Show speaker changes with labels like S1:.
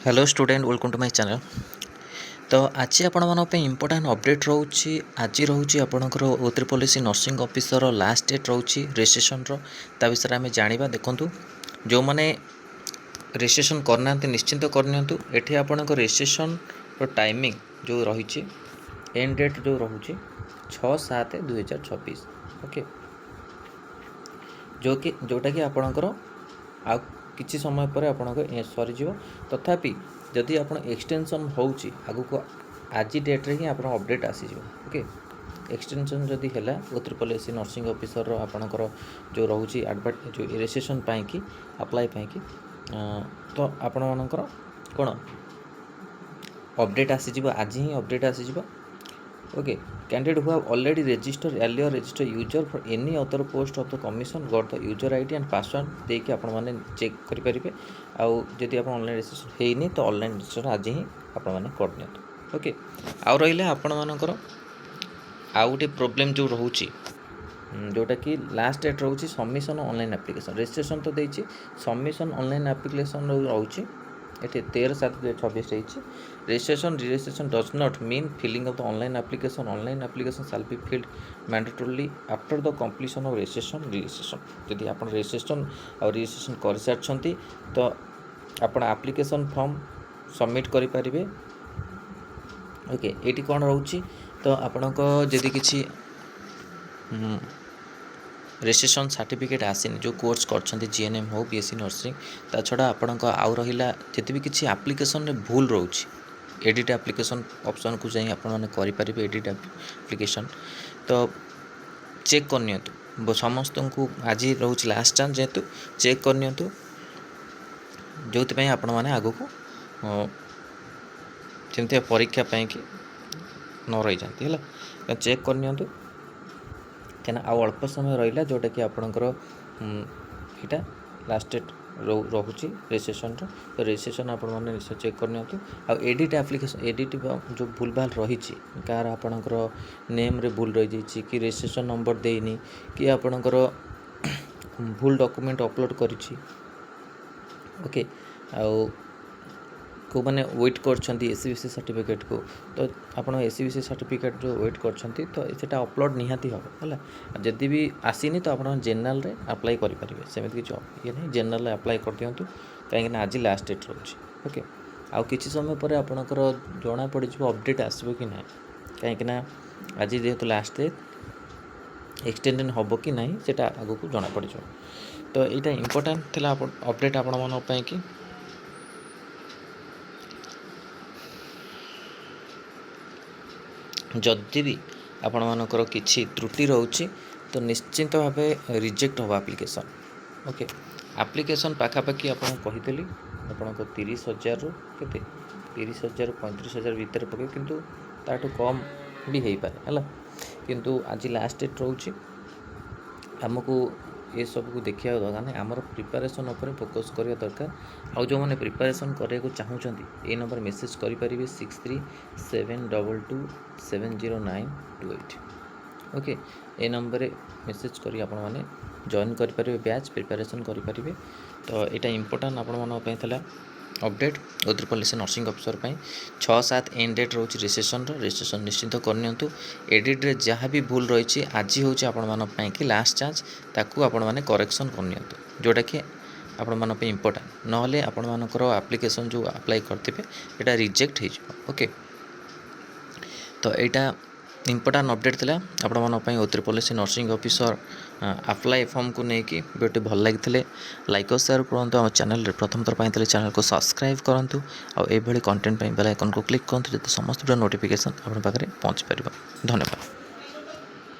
S1: Hello student welcome to my channel. तो आज आपण इम्पोर्टाट अपडेट रोचे आज रोचे आपणकर ओत्री policy nursing officer last date रोचे रजिस्ट्रेशन ता विषय आम जाना। देखूँ जो मैंने रजिस्ट्रेशन करना निश्चिंत करनी ये आपण रजिस्ट्रेशन टाइमिंग जो रही एंड डेट जो रोचे 6/7/2026 ओके जोटा कि आपणकर आ किसी समय पर आपंकर सरीज तथापि जदि आप एक्सटेंशन होची आगु को आज डेट्रे ही आप अपडेट आसीज ओके एक्सटेंशन जदि है ओत्री पॉलिसी नर्सिंग ऑफिसर आपणकर जो रोचे एडवर्ट जो रजिस्ट्रेशन पाई अप्लाई पाई तो आपण मानकर कौन अपडेट आसीज आज ही अपडेट आसीज okay candidate who have already register earlier register user for any other post of the commission got the user ID and password देके आपण माने चेक करि परिबे। आउ जदि आप ऑनलाइन रजिस्ट्रेशन हेनी तो ऑनलाइन रजिस्ट्रेशन आज ही आपण माने कर दियंतु ओके। आउ रहिले आपण मानकर आउ गोटे प्रोब्लेम जो रोची जोटा कि लास्ट डेट रोची सबमिशन ऑनलाइन एप्लिकेशन रजिस्ट्रेशन तो देछि सबमिशन ऑनलाइन एप्लिकेशन रोची ये 13/7/2026 registration does not mean filling of the online application shall be filled mandatorily after the completion of registration यदि आप रजिस्ट्रेशन और रजिस्ट्रेशन कर सारी तो आप एप्लिकेशन फॉर्म सबमिट करें ओके। ये कौन रोची तो आपणक जदि किसी रजिस्ट्रेशन सर्टिफिकेट आसीनी जो कोर्स कर जीएनएम हो बीएससी नर्सिंग ता छड़ा आपण आउ रहा जिते भी किसी एप्लिकेशन रे भूल रोचे एडिट एप्लिकेशन ऑप्शन को जाई आपण माने करि परिबे एडिट एप्लिकेशन तो चेक करनियंतु समस्त को आज रोचे लास्ट चांस जेतु चेक करनियंतु जोति पई आपण माने आगो को जेमते परीक्षा पई कि न रही जाती है चेक करनियंतु क्या आउ अल्प समय रहा जोटा कि आपणकर यहाँ लास्ट डेट रोचे रजिस्ट्रेशन तो रजिस्ट्रेशन आपने निश्चय चेक करनी आउ एडिट एप्लिकेशन एडिट जो भूल भाल रही कार आपणकर नेम रे भूल रही जाइए कि रजिस्ट्रेशन नंबर देनी कि आपणकर भूल डॉक्यूमेंट अपलोड करिछि ओके आउ को मैंने वेट कर एससीबीसी सर्टिफिकेट को तो आप एससीबीसी सर्टिफिकेट जो वेट कर तो सेटा अपलोड निहाती हम है जदि भी आसीनी तो आप जेनरल रे अप्लाई करेंगे सेमती किसी ये नहीं जेनरल अप्लाई कर दिंतु कहीं आज लास्ट डेट रोचे ओके। आउ किसी समय पर आपणकर जना पड़ अपडेट आसो कि ना कहीं आज जेहेतु लास्ट डेट एक्सटेंडेड हम कि ना से आगू को जना पड़ तो यहाँ इम्पोर्टाट थी अपडेट आपण मन कि जदि भी आपण मानकर किसी त्रुटि रोचे तो निश्चिंत भाव रिजेक्ट हम एप्लिकेशन ओके। एप्लिकेशन पाखापाखि आप कही आपण 30,000 रु के 30,000 35,000 भितर पके किंतु ताठू कम भी हो पारे है किंतु आज लास्ट डेट रोचे आमको ये सब को देखा दरकार नहीं आमर प्रिपरेशन उपर फोकस करवा दरकार आउ जो मैंने प्रिपरेशन करने को चाहूँगी ये नंबर मेसेज करेंगे 6372070928 ओके। ये नंबर मेसेज कर आपने जॉइन करेंगे बैच प्रिपरेशन करेंगे तो यहाँ इम्पोर्टाट आपला अपडेट ओत्री policy nursing officer 6/7 end date रोचे रजिस्ट्रेशन निश्चिंत करनियंतु एडिट रे जहाँ भी भूल रही आज हूँ आपण कि लास्ट चांस ताकू आपण माने करेक्शन करनियंतु जोटा कि आपण मान इम्पोर्टाट नहले आपण मानकर एप्लिकेशन जो अप्लाई करते यहाँ रिजेक्ट हो ओके। तो यहाँ इम्पोर्टाट अपडेट थिला आपण मन ओत्री policy nursing officer apply form को लेकिन वीडियो भल लगी लाइक और शेयर करूँ आम चैनल प्रथम थर पाई चैनल को सब्सक्राइब करूँ आउ ये कंटेंट बेल आइकन को क्लिक करूँ जो समस्त वीडियो नोटिफिकेशन आप पाखे पहुँची पार। धन्यवाद।